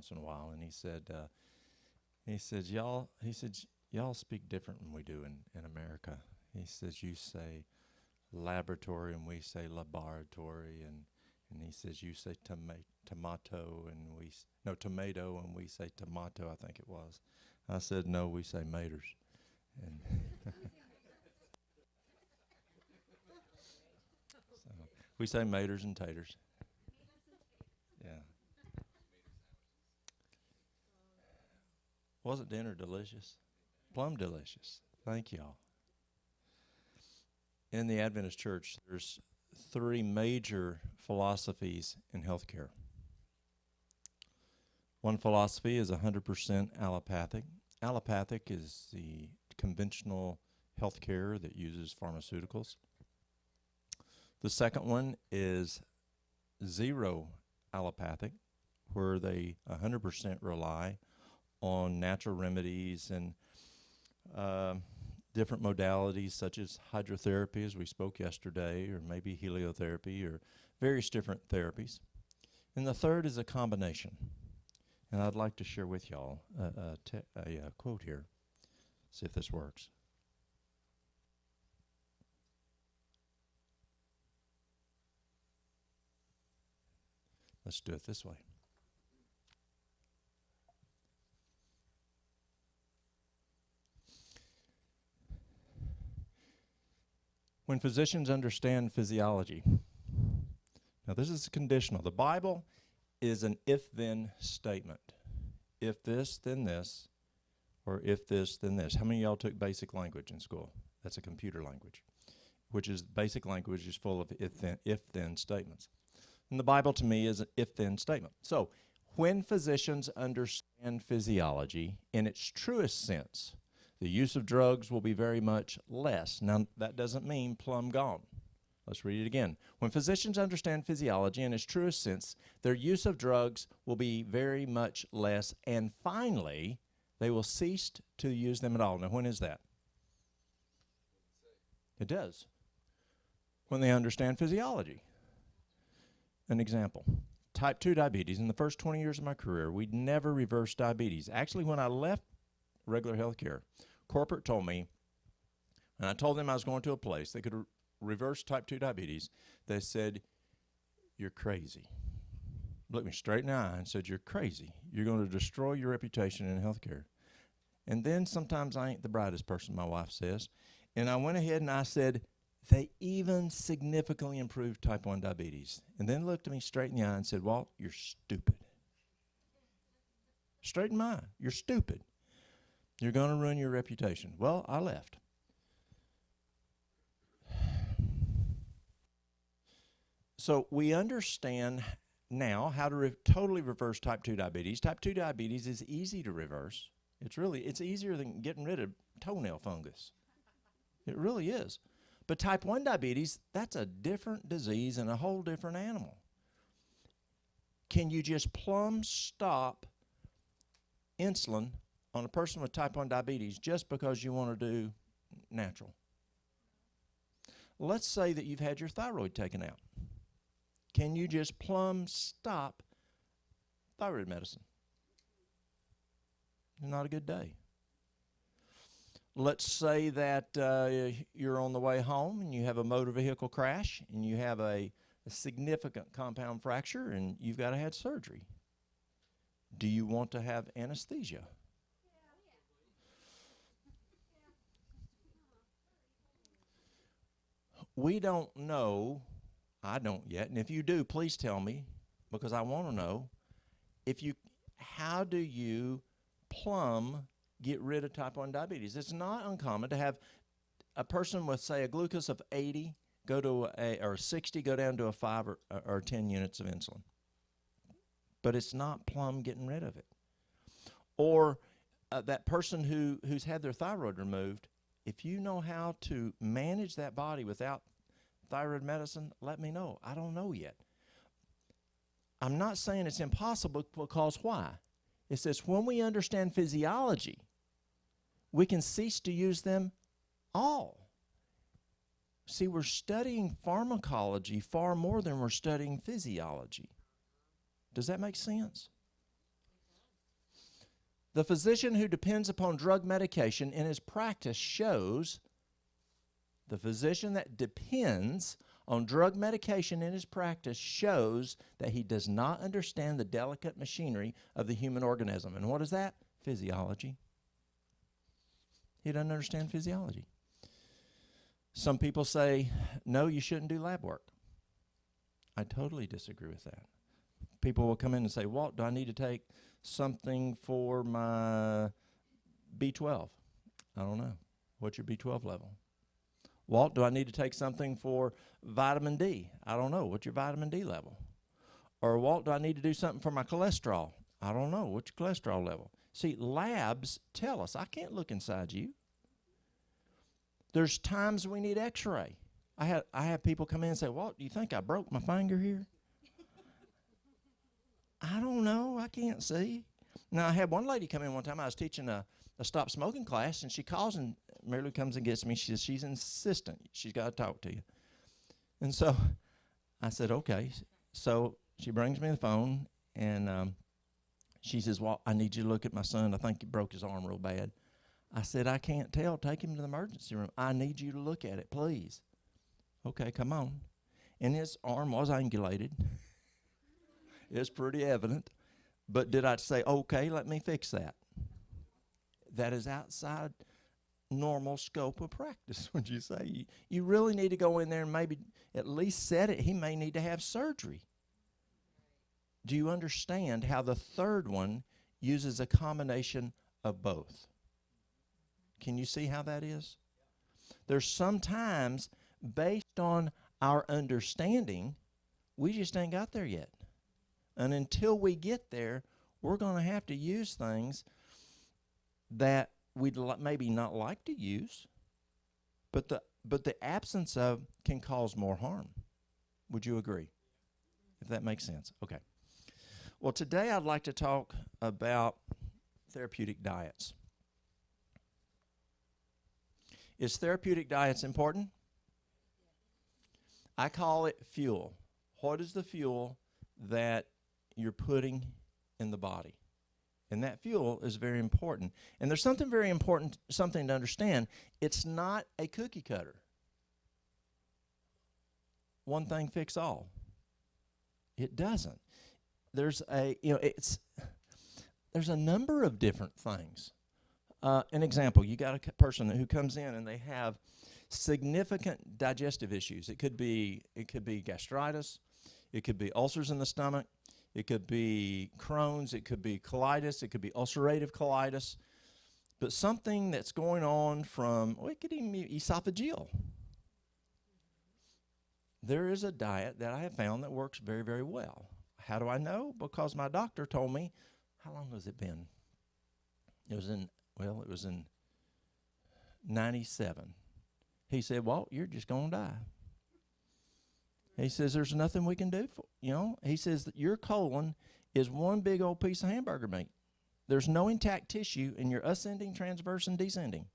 once in a while, and he said, y'all speak different than we do in America. He says, you say laboratory and we say laboratory, and he says, you say tomato and tomato and we say tomato, I think it was. I said, no, we say maters. And so we say maters and taters. Yeah. Wasn't dinner delicious? Plum delicious. Thank y'all. In the Adventist Church, there's 3 major philosophies in healthcare. One philosophy is 100% allopathic. Allopathic is the conventional healthcare that uses pharmaceuticals. The second one is zero allopathic, where they 100% rely on natural remedies and different modalities such as hydrotherapy, as we spoke yesterday, or maybe heliotherapy, or various different therapies. And the third is a combination. And I'd like to share with y'all a quote here, see if this works. Let's do it this way. When physicians understand physiology, now this is conditional. The Bible is an if-then statement. If this, then this, or if this, then this. How many of y'all took basic language in school? That's a computer language, which is basic language is full of if-then statements. And the Bible to me is an if-then statement. So when physicians understand physiology in its truest sense, the use of drugs will be very much less. Now, that doesn't mean plumb gone. Let's read it again. When physicians understand physiology in its truest sense, their use of drugs will be very much less, and finally, they will cease to use them at all. Now, when is that? It does. When they understand physiology. An example. Type 2 diabetes. In the first 20 years of my career, we'd never reversed diabetes. Actually, when I left regular health care, corporate told me, and I told them I was going to a place that could reverse type 2 diabetes. They said, you're crazy. Looked me straight in the eye and said, you're crazy. You're going to destroy your reputation in healthcare. And then sometimes I ain't the brightest person, my wife says. And I went ahead and I said, they even significantly improved type 1 diabetes. And then looked at me straight in the eye and said, Walt, you're stupid. Straight in my eye, you're stupid. You're going to ruin your reputation. Well, I left. So we understand now how to totally reverse type 2 diabetes. Type 2 diabetes is easy to reverse. It's easier than getting rid of toenail fungus. It really is. But type 1 diabetes, that's a different disease and a whole different animal. Can you just plumb stop insulin on a person with type 1 diabetes just because you want to do natural? Let's say that you've had your thyroid taken out. Can you just plumb stop thyroid medicine? Not a good day. Let's say that you're on the way home and you have a motor vehicle crash and you have a significant compound fracture and you've got to have surgery. Do you want to have anesthesia? We don't know, I don't yet, and if you do, please tell me, because I want to know, how do you plumb get rid of type 1 diabetes? It's not uncommon to have a person with, say, a glucose of 80 or 60 go down to a 5 or 10 units of insulin. But it's not plumb getting rid of it. Or that person who's had their thyroid removed, if you know how to manage that body without thyroid medicine, let me know. I don't know yet. I'm not saying it's impossible, because why? It says when we understand physiology, we can cease to use them all. See, we're studying pharmacology far more than we're studying physiology. Does that make sense? The physician who depends upon drug medication in his practice shows, the physician that depends on drug medication in his practice shows that he does not understand the delicate machinery of the human organism. And what is that? Physiology. He doesn't understand physiology. Some people say, no, you shouldn't do lab work. I totally disagree with that. People will come in and say, Walt, do I need to take something for my B12? I don't know. What's your B12 level? Walt, do I need to take something for vitamin D? I don't know. What's your vitamin D level? Or Walt, do I need to do something for my cholesterol? I don't know. What's your cholesterol level? See, labs tell us. I can't look inside you. There's times we need x-ray. I have people come in and say, Walt, do you think I broke my finger here? I don't know. I can't see. Now, I had one lady come in one time. I was teaching a stop smoking class, and she calls, and Mary Lou comes and gets me. She says, she's insistent. She's got to talk to you. And so I said, okay. So she brings me the phone, and she says, well, I need you to look at my son. I think he broke his arm real bad. I said, I can't tell. Take him to the emergency room. I need you to look at it, please. Okay, come on. And his arm was angulated. It's pretty evident. But did I say, okay, let me fix that? That is outside normal scope of practice, would you say? You really need to go in there and maybe at least set it. He may need to have surgery. Do you understand how the third one uses a combination of both? Can you see how that is? There's sometimes, based on our understanding, we just ain't got there yet. And until we get there, we're going to have to use things that we'd maybe not like to use, but the absence of can cause more harm. Would you agree? If that makes sense. Okay. Well, today I'd like to talk about therapeutic diets. Is therapeutic diets important? I call it fuel. What is the fuel that you're putting in the body? And that fuel is very important. And there's something very important, something to understand. It's not a cookie cutter. One thing fix all. It doesn't. There's a number of different things. An example, you got a person who comes in and they have significant digestive issues. It could be gastritis. It could be ulcers in the stomach. It could be Crohn's. It could be colitis. It could be ulcerative colitis. But something that's going on from, it could even be esophageal. There is a diet that I have found that works very, very well. How do I know? Because my doctor told me, how long has it been? It was in 97. He said, Walt, you're just going to die. He says, there's nothing we can do for, He says that your colon is one big old piece of hamburger meat. There's no intact tissue in your ascending, transverse, and descending.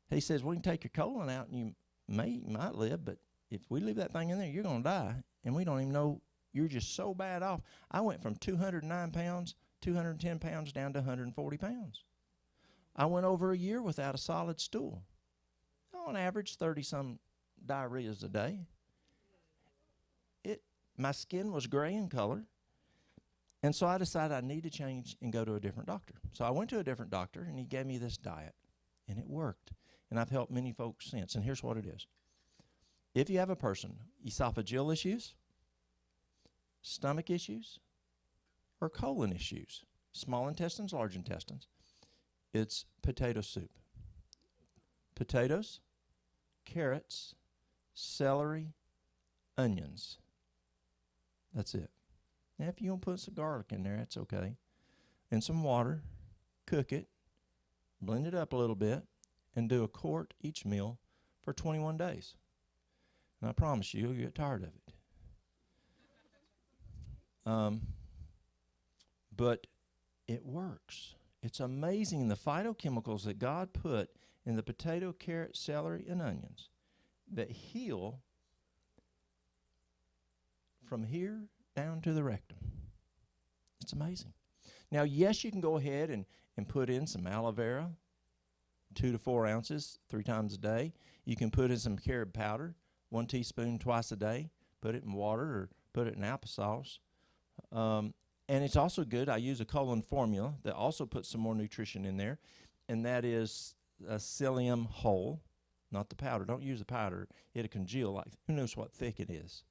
He says, we can take your colon out and you might live, but if we leave that thing in there, you're going to die. And we don't even know, you're just so bad off. I went from 209 pounds, 210 pounds down to 140 pounds. I went over a year without a solid stool. On average, 30-some diarrheas a day. My skin was gray in color, and so I decided I need to change and go to a different doctor. So I went to a different doctor, and he gave me this diet, and it worked. And I've helped many folks since, and here's what it is. If you have a person, esophageal issues, stomach issues, or colon issues, small intestines, large intestines, it's potato soup. Potatoes, carrots, celery, onions. That's it. Now, if you want to put some garlic in there, that's okay. And some water, cook it, blend it up a little bit, and do a quart each meal for 21 days. And I promise you, you'll get tired of it. But it works. It's amazing the phytochemicals that God put in the potato, carrot, celery, and onions that heal from here down to the rectum. It's amazing. Now, yes, you can go ahead and put in some aloe vera, 2 to 4 ounces, 3 times a day. You can put in some carob powder, 1 teaspoon twice a day. Put it in water or put it in applesauce. And it's also good. I use a colon formula that also puts some more nutrition in there, and that is a psyllium whole, not the powder. Don't use the powder. It'll congeal. Like, who knows what thick it is?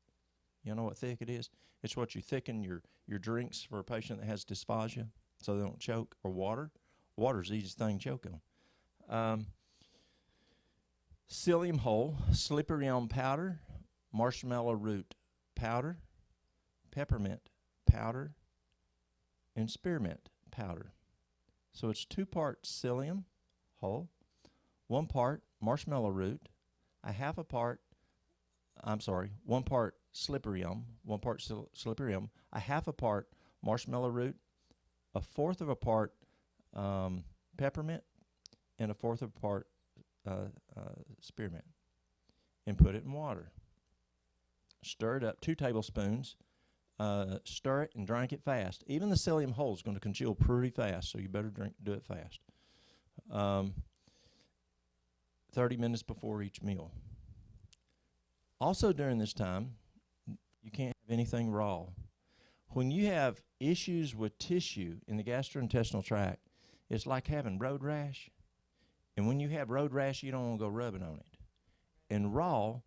You know what thick it is? It's what you thicken your drinks for a patient that has dysphagia so they don't choke, or water. Water's the easiest thing to choke on. Psyllium whole, slippery elm powder, marshmallow root powder, peppermint powder, and spearmint powder. So it's 2 parts psyllium whole, 1 part marshmallow root, 1 part slippery elm, 1 part slippery elm, 1/2 part marshmallow root, 1/4 of a part peppermint, and 1/4 of a part spearmint, and put it in water. Stir it up, 2 tablespoons. Stir it and drink it fast. Even the psyllium whole is going to congeal pretty fast, so you better do it fast. 30 minutes before each meal. Also during this time, you can't have anything raw. When you have issues with tissue in the gastrointestinal tract, it's like having road rash. And when you have road rash, you don't want to go rubbing on it. And raw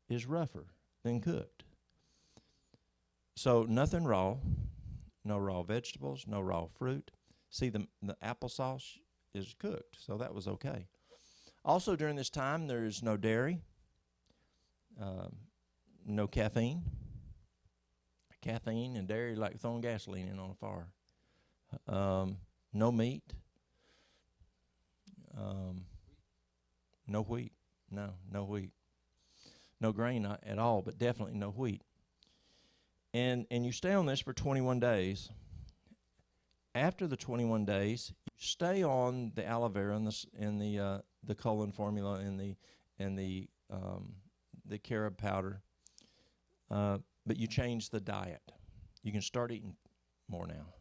is rougher than cooked. So nothing raw, no raw vegetables, no raw fruit. See, the applesauce is cooked, so that was okay. Also during this time, there is no dairy, no caffeine. Caffeine and dairy like throwing gasoline in on a fire. No meat. No wheat. No wheat. No grain at all, but definitely no wheat. And you stay on this for 21 days. After the 21 days, you stay on the aloe vera and the colon formula and the carob powder, but you change the diet. You can start eating more now.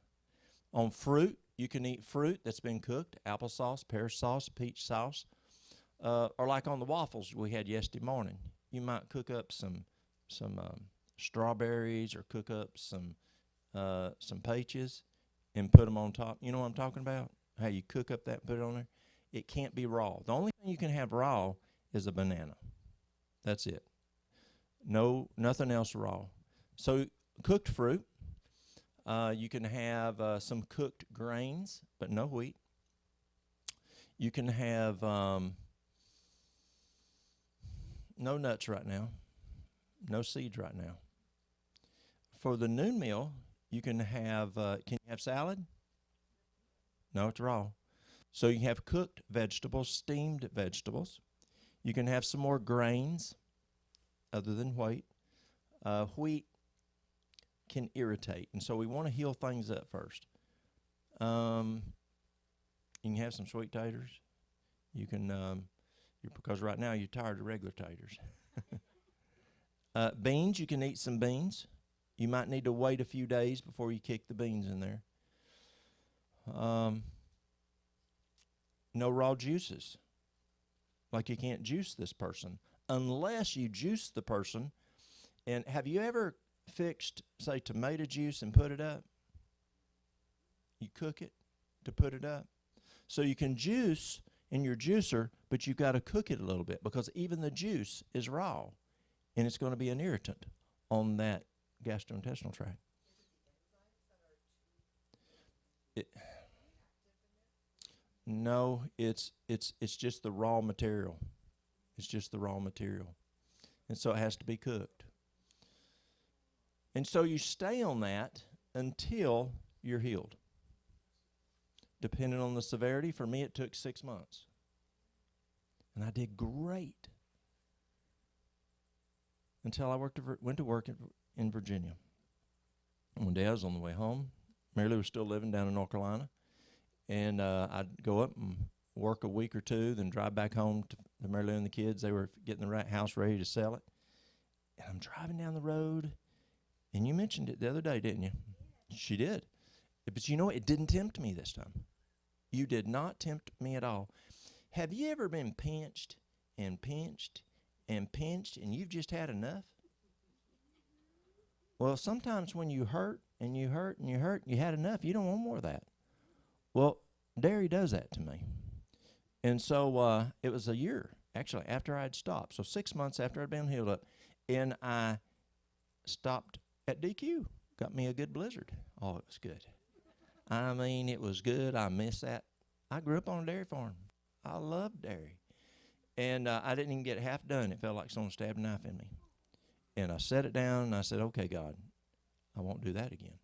On fruit, you can eat fruit that's been cooked: applesauce, pear sauce, peach sauce, or like on the waffles we had yesterday morning. You might cook up some strawberries, or cook up some peaches and put them on top. You know what I'm talking about? How you cook up that and put it on there. It can't be raw. The only thing you can have raw is a banana. That's it. No, nothing else raw. So cooked fruit. You can have some cooked grains, but no wheat. You can have no nuts right now. No seeds right now. For the noon meal, you can have, can you have salad? No, it's raw. So you can have cooked vegetables, steamed vegetables. You can have some more grains other than wheat. Wheat can irritate, and so we want to heal things up first. You can have some sweet taters. You can, because right now you're tired of regular taters. Beans, you can eat some beans. You might need to wait a few days before you kick the beans in there. No raw juices. Like, you can't juice this person unless you juice the person. And have you ever fixed, say, tomato juice and put it up? You cook it to put it up. So you can juice in your juicer, but you've got to cook it a little bit, because even the juice is raw, and it's going to be an irritant on that gastrointestinal tract. No, it's just the raw material. It's just the raw material. And so it has to be cooked. And so you stay on that until you're healed. Depending on the severity, for me it took 6 months. And I did great until I went to work in Virginia. And one day I was on the way home. Mary Lou was still living down in North Carolina. And I'd go up and work a week or two, then drive back home to Mary Lou and the kids. They were getting the house ready to sell it. And I'm driving down the road, and you mentioned it the other day, didn't you? She did. But you know, it didn't tempt me this time. You did not tempt me at all. Have you ever been pinched and pinched and pinched and you've just had enough? Well, sometimes when you hurt and you hurt and you hurt and you had enough, you don't want more of that. Well, Derry does that to me. And so it was a year, actually, after I'd stopped. So 6 months after I'd been healed up. And I stopped at DQ. Got me a good blizzard. Oh, it was good. I mean, it was good. I miss that. I grew up on a dairy farm. I loved dairy. And I didn't even get half done. It felt like someone stabbed a knife in me. And I set it down, and I said, okay, God, I won't do that again.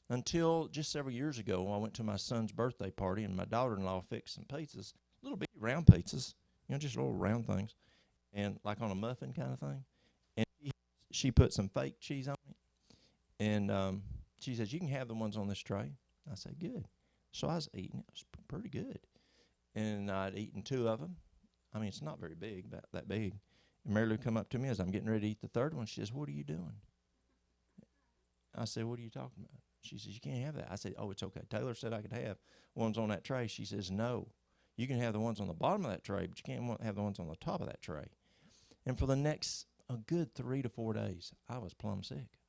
Until just several years ago, I went to my son's birthday party, and my daughter-in-law fixed some pizzas, little bitty round pizzas, just little round things, and like on a muffin kind of thing. And she put some fake cheese on it. And she says, you can have the ones on this tray. I said, good. So I was eating. It was pretty good. And I'd eaten 2 of them. I mean, it's not very big, about that big. And Mary Lou come up to me as I'm getting ready to eat the third one. She says, what are you doing? I said, what are you talking about? She says, you can't have that. I said, oh, it's okay. Taylor said I could have ones on that tray. She says, no. You can have the ones on the bottom of that tray, but you can't have the ones on the top of that tray. And for the next a good 3 to 4 days, I was plumb sick.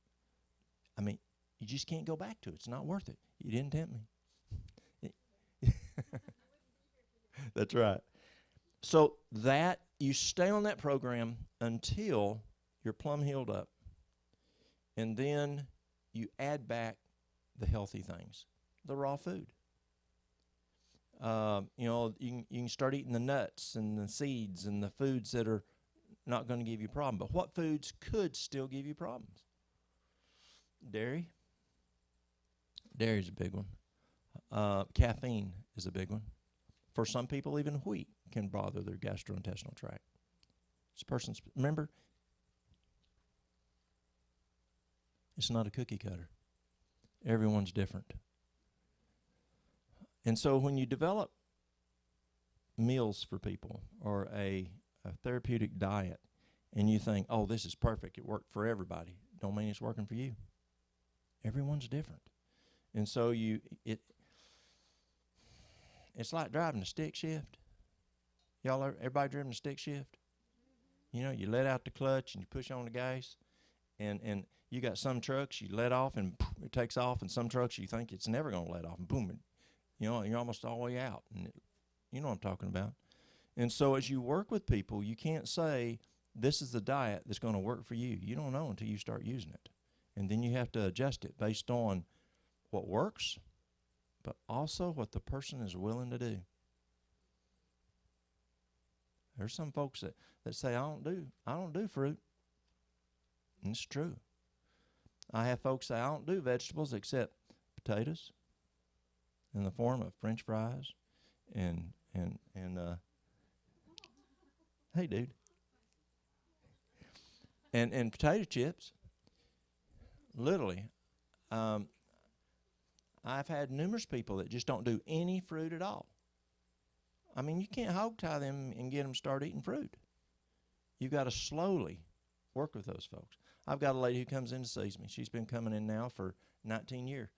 I mean, you just can't go back to it. It's not worth it. You didn't tempt me. That's right. So that you stay on that program until you're plumb healed up. And then you add back the healthy things, the raw food. You can start eating the nuts and the seeds and the foods that are not going to give you a problem. But what foods could still give you problems? Dairy. Dairy's a big one. Caffeine is a big one. For some people, even wheat can bother their gastrointestinal tract. Remember, it's not a cookie cutter. Everyone's different. And so when you develop meals for people or a therapeutic diet and you think, oh, this is perfect, it worked for everybody, don't mean it's working for you. Everyone's different. And so it's like driving a stick shift. Everybody driven a stick shift? You let out the clutch and you push on the gas, and you got some trucks you let off and it takes off, and some trucks you think it's never going to let off, and boom, you're almost all the way out. And you know what I'm talking about. And so as you work with people, you can't say, this is the diet that's going to work for you. You don't know until you start using it. And then you have to adjust it based on what works, but also what the person is willing to do. There's some folks that say, I don't do fruit. And it's true. I have folks say, I don't do vegetables except potatoes in the form of French fries and hey, dude. And potato chips. Literally. I've had numerous people that just don't do any fruit at all. I mean, you can't hog tie them and get them to start eating fruit. You've got to slowly work with those folks. I've got a lady who comes in to see me. She's been coming in now for 19 years.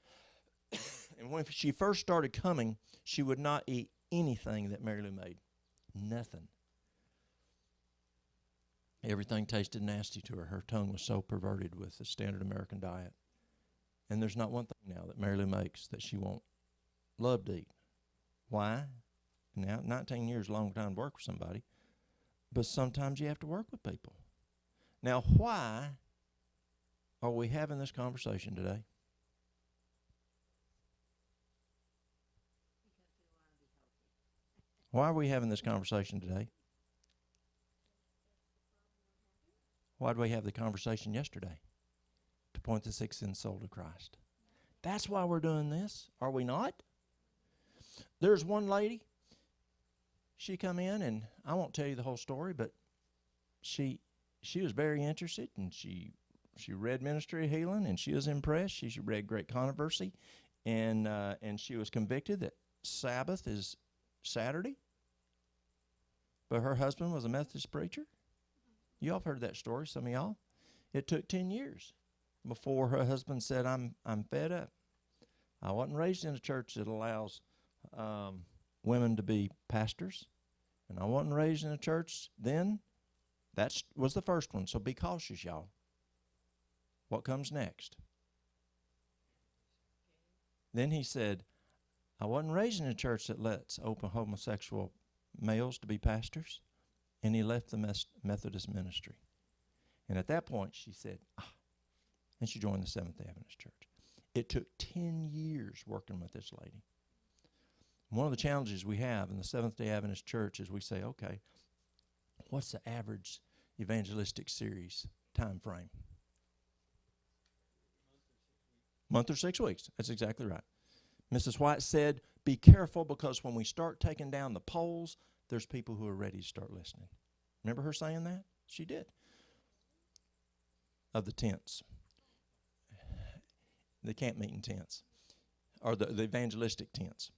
And when she first started coming, she would not eat anything that Mary Lou made. Nothing. Everything tasted nasty to her. Her tongue was so perverted with the standard American diet. And there's not one thing now that Mary Lou makes that she won't love to eat. Why? Now, 19 years is a long time to work with somebody. But sometimes you have to work with people. Now, why are we having this conversation today? Why are we having this conversation today? Why did we have the conversation yesterday? To point the sick sin soul to Christ. That's why we're doing this, are we not? There's one lady. She come in, and I won't tell you the whole story, but she was very interested, and she read Ministry of Healing, and she was impressed. She read Great Controversy, and she was convicted that Sabbath is Saturday. But her husband was a Methodist preacher. You all have heard that story, some of y'all. It took 10 years before her husband said, I'm fed up. I wasn't raised in a church that allows women to be pastors. And I wasn't raised in a church then. That was the first one. So be cautious, y'all. What comes next? Then he said, I wasn't raised in a church that lets open homosexual males to be pastors. And he left the Methodist ministry. And at that point, she said, and she joined the Seventh-day Adventist Church. It took 10 years working with this lady. One of the challenges we have in the Seventh-day Adventist Church is we say, okay, what's the average evangelistic series time frame? Month or 6 weeks. That's exactly right. Mrs. White said, be careful because when we start taking down the poles, there's people who are ready to start listening. Remember her saying that? She did. Of the tents. The camp-meeting tents. Or the evangelistic tents.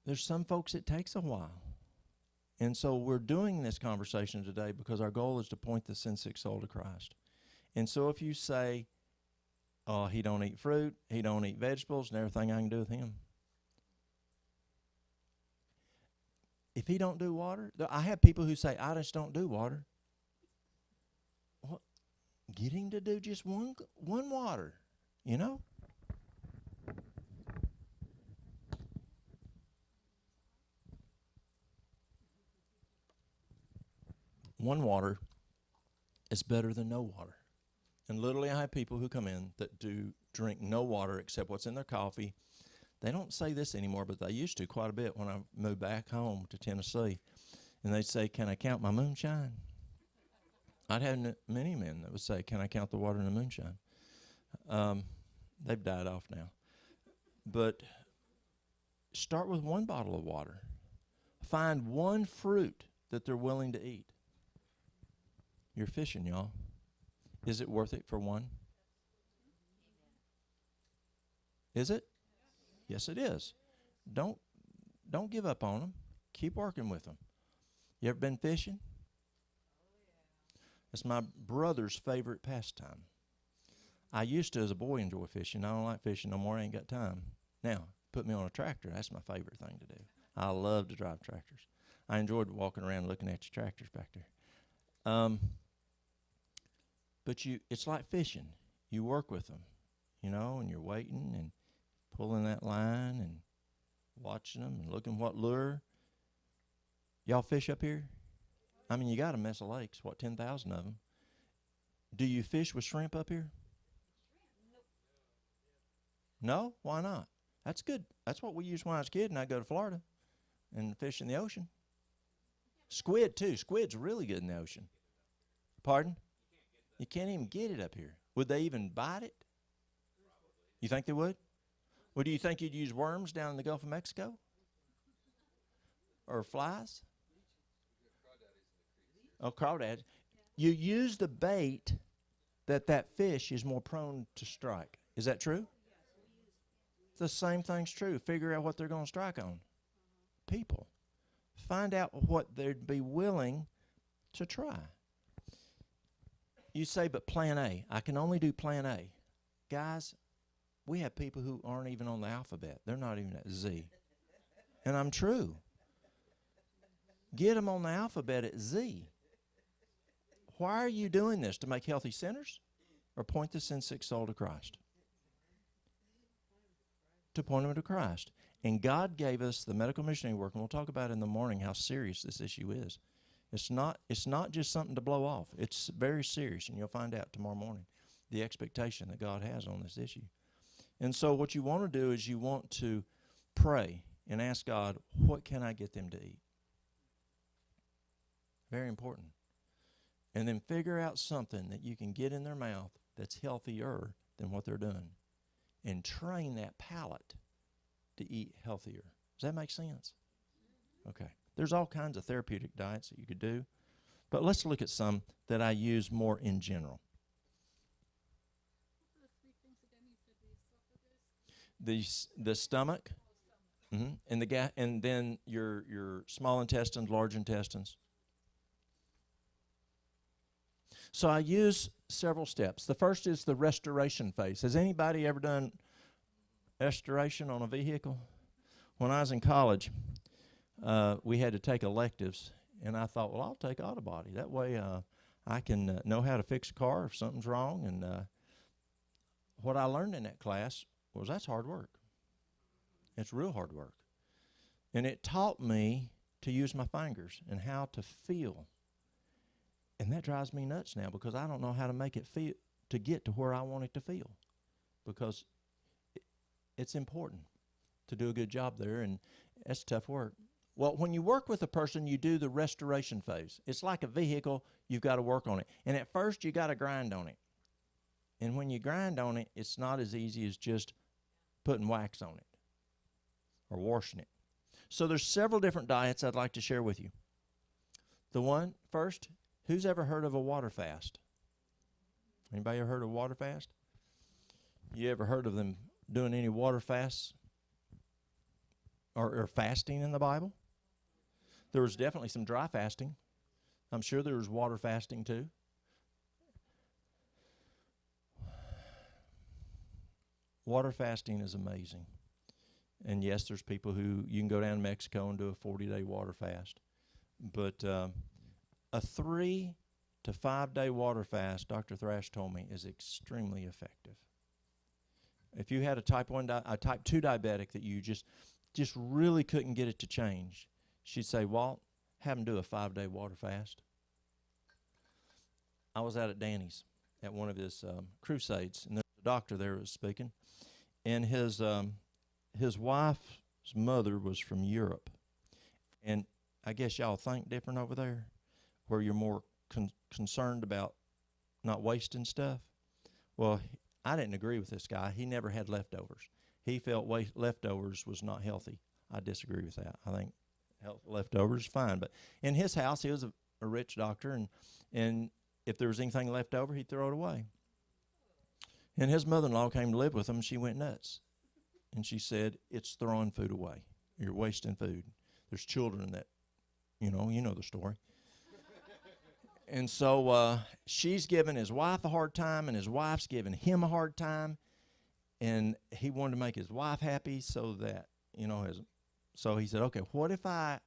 There's some folks it takes a while. And so we're doing this conversation today because our goal is to point the sin-sick soul to Christ. And so if you say, oh, he don't eat fruit, he don't eat vegetables, and everything I can do with him. If he don't do water, I have people who say, I just don't do water. Well, get him to do just one water, you know? One water is better than no water. And literally I have people who come in that do drink no water except what's in their coffee. They don't say this anymore, but they used to quite a bit when I moved back home to Tennessee. And they'd say, can I count my moonshine? I'd had many men that would say, can I count the water in the moonshine? They've died off now. But start with one bottle of water. Find one fruit that they're willing to eat. You're fishing, y'all. Is it worth it for one? Is it? Yes, it is. Don't give up on them. Keep working with them. You ever been fishing? It's my brother's favorite pastime. I used to, as a boy, enjoy fishing. I don't like fishing no more. I ain't got time. Now, put me on a tractor. That's my favorite thing to do. I love to drive tractors. I enjoyed walking around looking at your tractors back there. But it's like fishing. You work with them, you know, and you're waiting and pulling that line and watching them and looking what lure. Y'all fish up here? I mean, you got a mess of lakes, 10,000 of them. Do you fish with shrimp up here? No? Why not? That's good. That's what we used when I was a kid and I'd go to Florida and fish in the ocean. Squid, too. Squid's really good in the ocean. Pardon? You can't even get it up here. Would they even bite it? You think they would? Well, do you think you'd use worms down in the Gulf of Mexico? Or flies? Oh, crawdads. You use the bait that fish is more prone to strike. Is that true? The same thing's true. Figure out what they're going to strike on. People. Find out what they'd be willing to try. You say, but plan A. I can only do plan A. Guys, we have people who aren't even on the alphabet. They're not even at Z. And I'm true. Get them on the alphabet at Z. Why are you doing this? To make healthy sinners? Or point the sin-sick soul to Christ? To point them to Christ. And God gave us the medical missionary work, and we'll talk about in the morning how serious this issue is. It's not just something to blow off. It's very serious, and you'll find out tomorrow morning the expectation that God has on this issue. And so what you want to do is you want to pray and ask God, what can I get them to eat? Very important. And then figure out something that you can get in their mouth that's healthier than what they're doing. And train that palate to eat healthier. Does that make sense? Okay. There's all kinds of therapeutic diets that you could do. But let's look at some that I use more in general. The stomach, and then your small intestines, large intestines. So I use several steps. The first is the restoration phase. Has anybody ever done restoration on a vehicle? When I was in college, we had to take electives, and I thought, well, I'll take auto body. That way I can know how to fix a car if something's wrong. And what I learned in that class was that's hard work. It's real hard work. And it taught me to use my fingers and how to feel. And that drives me nuts now because I don't know how to make it feel to get to where I want it to feel, because it's important to do a good job there, and that's tough work. Well, when you work with a person, you do the restoration phase. It's like a vehicle. You've got to work on it. And at first, you got to grind on it. And when you grind on it, it's not as easy as just putting wax on it or washing it. So there's several different diets I'd like to share with you. The one first, who's ever heard of a water fast? Anybody ever heard of a water fast? You ever heard of them doing any water fasts or fasting in the Bible? There was definitely some dry fasting. I'm sure there was water fasting too. Water fasting is amazing. And yes, there's people who, you can go down to Mexico and do a 40-day water fast. But a 3 to 5 day water fast, Dr. Thrash told me, is extremely effective. If you had a type 2 diabetic that you just really couldn't get it to change, she'd say, Walt, have him do a 5-day water fast. I was out at Danny's at one of his crusades, and there's a doctor there who was speaking, and his wife's mother was from Europe. And I guess y'all think different over there, where you're more concerned about not wasting stuff. Well, I didn't agree with this guy. He never had leftovers. He felt leftovers was not healthy. I disagree with that. I think leftovers is fine. But in his house, he was a rich doctor, and if there was anything left over, he'd throw it away. And his mother-in-law came to live with him, and she went nuts. And she said, it's throwing food away. You're wasting food. There's children that, you know the story. And so she's giving his wife a hard time, and his wife's giving him a hard time. And he wanted to make his wife happy so that, so he said, okay, what if I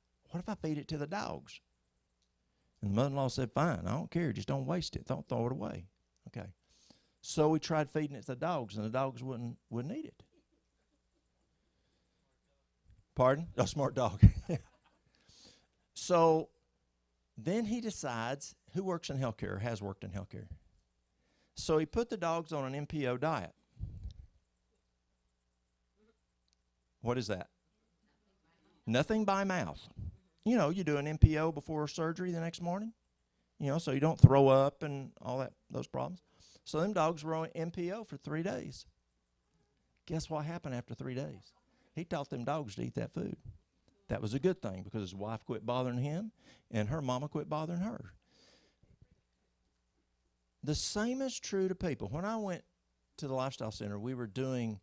feed it to the dogs? And the mother-in-law said, fine, I don't care. Just don't waste it. Don't throw it away. Okay. So we tried feeding it to the dogs, and the dogs wouldn't eat it. Pardon? A smart dog. So then he decides, who works in healthcare or has worked in healthcare? So he put the dogs on an MPO diet. What is that? Nothing by mouth. You do an MPO before surgery the next morning, so you don't throw up and all those problems. So them dogs were on MPO for 3 days. Guess what happened after 3 days? He taught them dogs to eat that food. That was a good thing because his wife quit bothering him and her mama quit bothering her. The same is true to people. When I went to the Lifestyle Center, we were doing,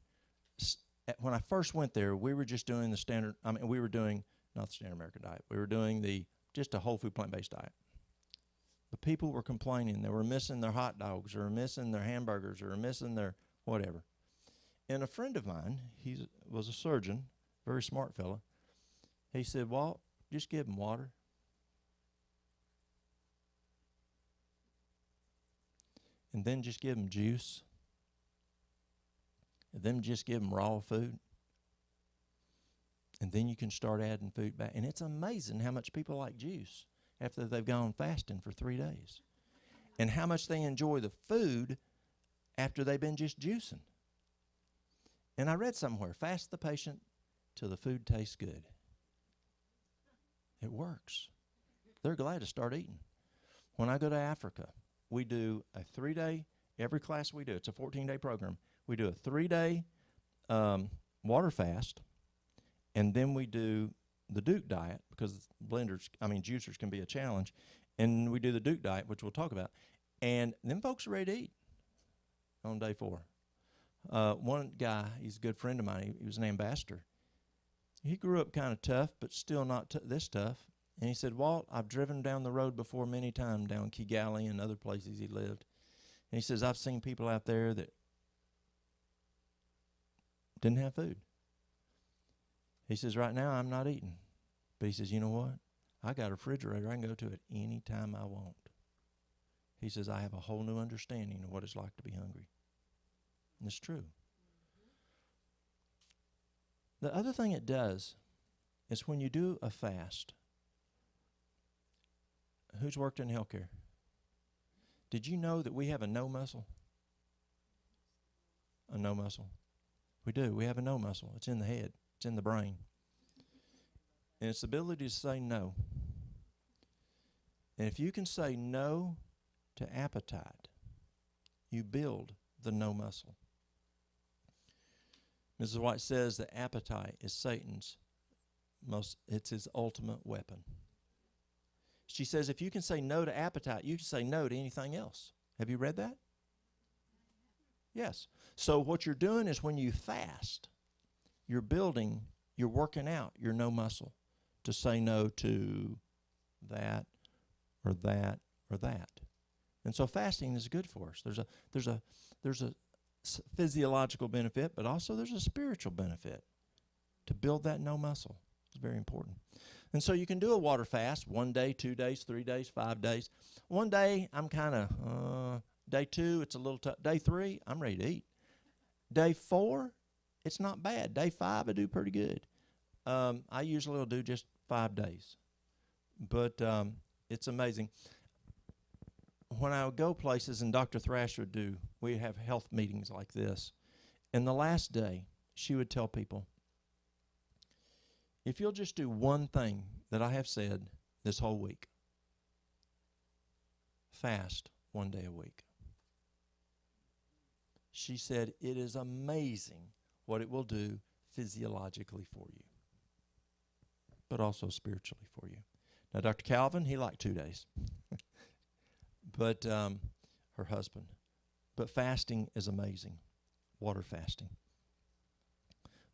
when I first went there, we were just doing we were doing, not the standard American diet, we were doing just a whole food plant-based diet. But people were complaining. They were missing their hot dogs or missing their hamburgers or missing their whatever. And a friend of mine, he was a surgeon, very smart fella. He said, Walt, just give them water. And then just give them juice. And then just give them raw food. And then you can start adding food back. And it's amazing how much people like juice after they've gone fasting for 3 days. And how much they enjoy the food after they've been just juicing. And I read somewhere, fast the patient till the food tastes good. It works. They're glad to start eating. When I go to Africa, we do a 3-day, every class we do, it's a 14-day program. We do a 3-day water fast, and then we do the Duke diet because juicers can be a challenge. And we do the Duke diet, which we'll talk about. And then folks are ready to eat on day 4. One guy, he's a good friend of mine. He was an ambassador. He grew up kind of tough, but still not this tough. And he said, Walt, I've driven down the road before many times, down Kigali and other places he lived. And he says, I've seen people out there that didn't have food. He says, right now I'm not eating. But he says, you know what? I got a refrigerator. I can go to it any time I want. He says, I have a whole new understanding of what it's like to be hungry. And it's true. The other thing it does is when you do a fast, who's worked in healthcare? Did you know that we have a no muscle? A no muscle. We do. We have a no muscle. It's in the head. It's in the brain. And it's the ability to say no. And if you can say no to appetite, you build the no muscle. Mrs. White says that appetite is Satan's it's his ultimate weapon. She says if you can say no to appetite, you can say no to anything else. Have you read that? Yes. So what you're doing is when you fast, you're working out your no muscle to say no to that or that or that. And so fasting is good for us. There's a physiological benefit, but also there's a spiritual benefit to build that no muscle. It's very important. And so you can do a water fast 1 day, 2 days, 3 days, 5 days. One day, I'm kind of, day 2, it's a little tough. Day 3, I'm ready to eat. Day 4, it's not bad. Day 5, I do pretty good. I usually will do just 5 days. But it's amazing. When I would go places, and Dr. Thrasher would do, we'd have health meetings like this. And the last day, she would tell people, if you'll just do one thing that I have said this whole week, fast 1 day a week. She said, it is amazing what it will do physiologically for you, but also spiritually for you. Now, Dr. Calvin, he liked 2 days. But her husband. But fasting is amazing. Water fasting.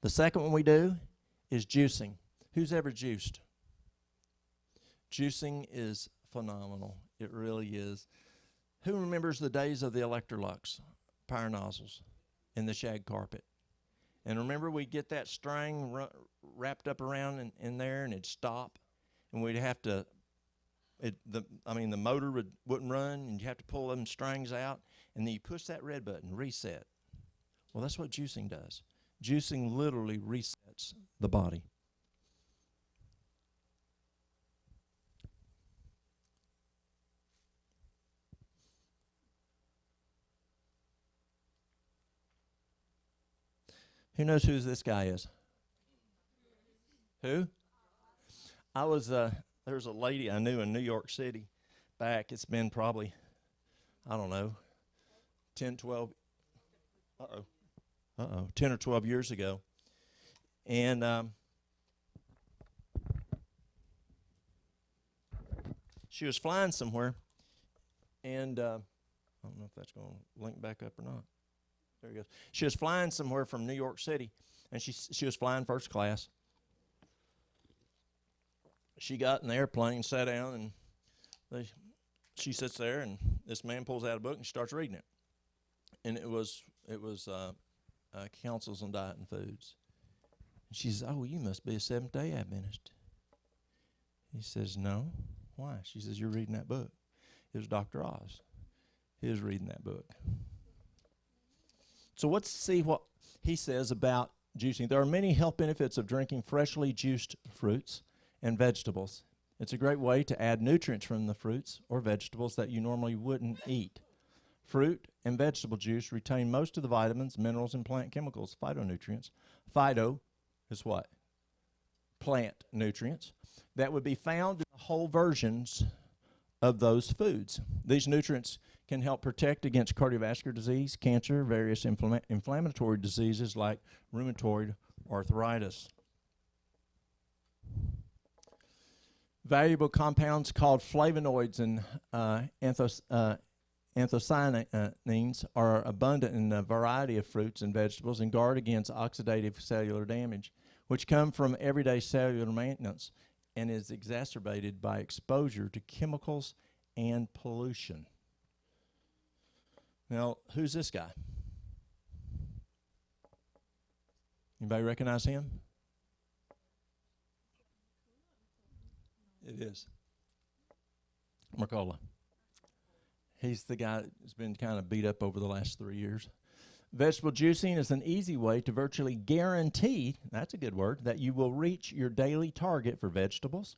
The second one we do is juicing. Who's ever juiced? Juicing is phenomenal. It really is. Who remembers the days of the Electrolux power nozzles and the shag carpet? And remember, we'd get that string wrapped up around in there, and it'd stop, and we'd have to. The motor wouldn't run, and you have to pull them strings out, and then you push that red button, reset. Well, that's what juicing does. Juicing literally resets the body. Who knows who this guy is? Who? There's a lady I knew in New York City back. It's been probably, 10 or 12 years ago. And she was flying somewhere. And I don't know if that's going to link back up or not. There he goes. She was flying somewhere from New York City, and she was flying first class. She got in the airplane, sat down, and she sits there, and this man pulls out a book and starts reading it. And it was Counsels on Diet and Foods. And she says, "Oh, you must be a Seventh-day Adventist." He says, "No. Why?" She says, "You're reading that book." It was Dr. Oz. He was reading that book. So let's see what he says about juicing. There are many health benefits of drinking freshly juiced fruits and vegetables. It's a great way to add nutrients from the fruits or vegetables that you normally wouldn't eat. Fruit and vegetable juice retain most of the vitamins, minerals, and plant chemicals, phytonutrients. Phyto is what? Plant nutrients that would be found in the whole versions of those foods. These nutrients can help protect against cardiovascular disease, cancer, various inflammatory diseases like rheumatoid arthritis. Valuable compounds called flavonoids and anthocyanins are abundant in a variety of fruits and vegetables and guard against oxidative cellular damage, which come from everyday cellular maintenance. and is exacerbated by exposure to chemicals and pollution. Now, who's this guy? Anybody recognize him? It is Mercola. He's the guy that's been kind of beat up over the last 3 years. Vegetable juicing is an easy way to virtually guarantee, that's a good word, that you will reach your daily target for vegetables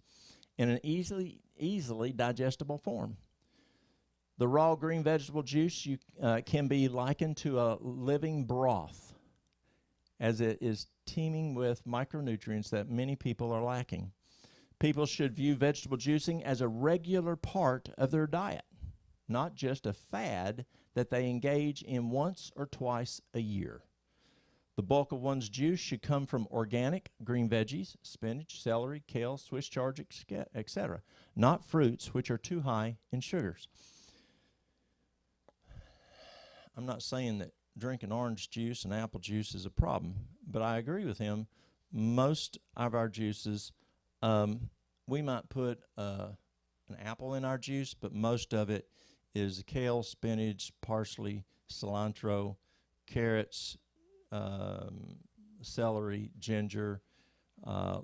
in an easily digestible form. The raw green vegetable juice can be likened to a living broth, as it is teeming with micronutrients that many people are lacking. People should view vegetable juicing as a regular part of their diet, not just a fad that they engage in once or twice a year. The bulk of one's juice should come from organic green veggies, spinach, celery, kale, Swiss chard, etc., not fruits which are too high in sugars. I'm not saying that drinking orange juice and apple juice is a problem, but I agree with him. Most of our juices, we might put an apple in our juice, but most of it is kale, spinach, parsley, cilantro, carrots, celery, ginger,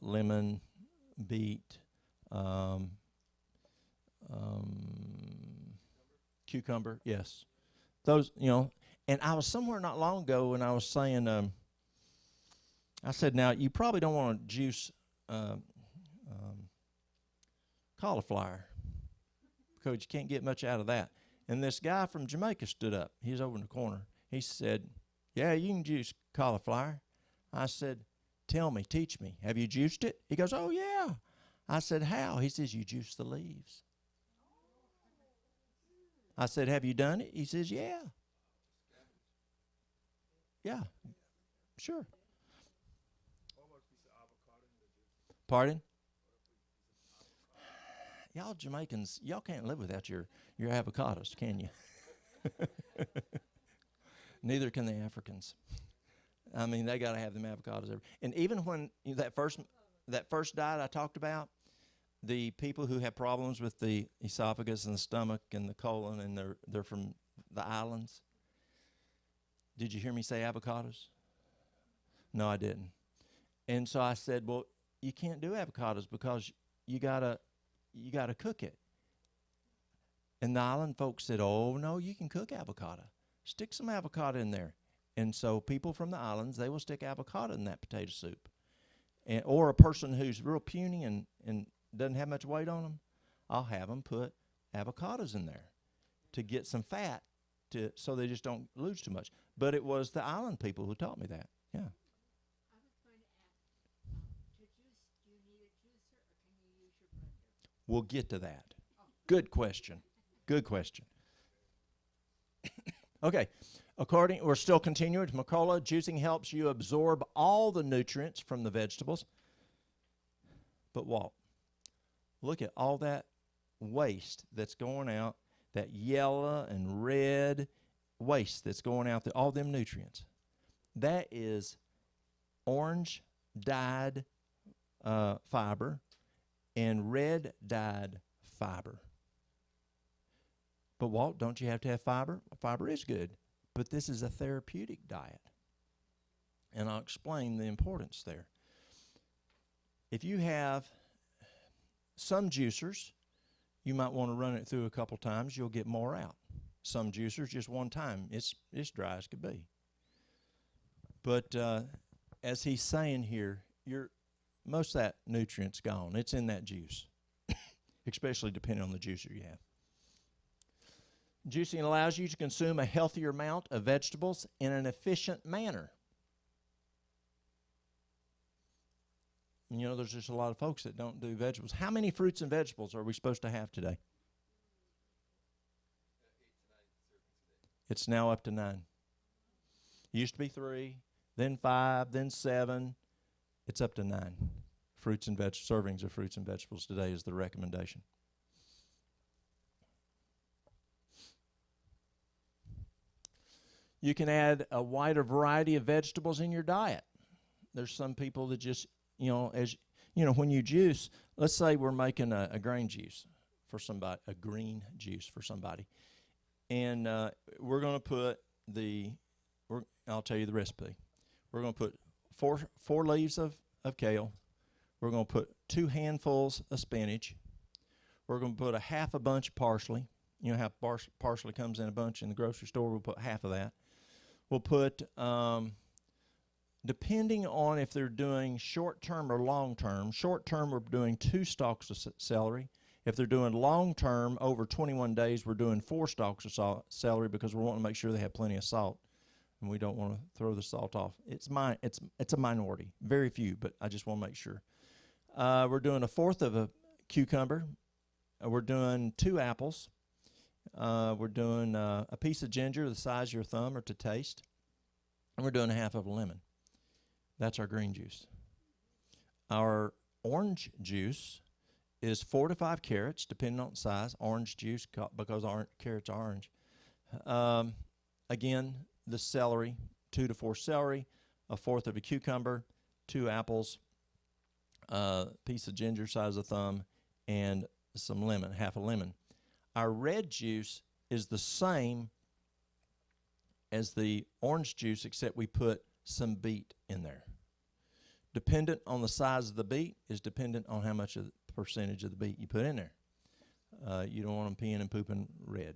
lemon, beet, cucumber, yes. Those, and I was somewhere not long ago and I was saying, I said, now, you probably don't want to juice cauliflower because you can't get much out of that. And this guy from Jamaica stood up. He's over in the corner. He said, yeah, you can juice cauliflower. I said, tell me, teach me. Have you juiced it? He goes, oh, yeah. I said, how? He says, you juice the leaves. I said, have you done it? He says, yeah. Yeah, sure. Pardon? Y'all Jamaicans, y'all can't live without your avocados, can you? Neither can the Africans. I mean, they got to have them avocados. And even when that first diet I talked about, the people who have problems with the esophagus and the stomach and the colon, and they're from the islands. Did you hear me say avocados? No, I didn't. And so I said, well, you can't do avocados because you gotta cook it. And the island folks said, oh, no, you can cook avocado. Stick some avocado in there. And so people from the islands, they will stick avocado in that potato soup. Or a person who's real puny and doesn't have much weight on them, I'll have them put avocados in there to get some fat so they just don't lose too much. But it was the island people who taught me that. Yeah. I was going to ask, to juice, do you need a juicer or can you use your blender? We'll get to that. Good question. Good question. Okay. We're still continuing with Mercola. Juicing helps you absorb all the nutrients from the vegetables. But Walt, look at all that waste that's going out, that yellow and red waste that's going out there, all them nutrients. That is orange dyed fiber and red dyed fiber. But Walt, don't you have to have fiber? Fiber is good, but this is a therapeutic diet. And I'll explain the importance there. If you have some juicers, you might want to run it through a couple times. You'll get more out. Some juicers, just one time, it's dry as could be. But as he's saying here, most of that nutrient's gone. It's in that juice, especially depending on the juicer you have. Juicing allows you to consume a healthier amount of vegetables in an efficient manner. There's just a lot of folks that don't do vegetables. How many fruits and vegetables are we supposed to have today? 8 to 9 servings. It's now up to 9. It used to be 3, then 5, then 7. It's up to 9. Fruits and servings of fruits and vegetables today is the recommendation. You can add a wider variety of vegetables in your diet. There's some people that just, as you know, when you juice, let's say we're making a grain juice for somebody, a green juice for somebody, and we're going to put I'll tell you the recipe. We're going to put four leaves of kale. We're going to put 2 handfuls of spinach. We're going to put a half a bunch of parsley. You know how parsley comes in a bunch in the grocery store. We'll put half of that. We'll put, depending on if they're doing short-term or long-term. Short-term, we're doing 2 stalks of celery. If they're doing long-term, over 21 days, we're doing 4 stalks of celery because we're wanting to make sure they have plenty of salt, and we don't want to throw the salt off. It's a minority, very few, but I just want to make sure. We're doing 1/4 of a cucumber. We're doing 2 apples. We're doing a piece of ginger the size of your thumb or to taste. And we're doing 1/2 of a lemon. That's our green juice. Our orange juice is 4 to 5 carrots, depending on size. Orange juice, because carrots are orange. Again, the celery, 2 to 4 celery, 1/4 of a cucumber, 2 apples, piece of ginger size of thumb, and some lemon, 1/2 a lemon. Our red juice is the same as the orange juice, except we put some beet in there. Dependent on the size of the beet is dependent on how much of the percentage of the beet you put in there. You don't want them peeing and pooping red.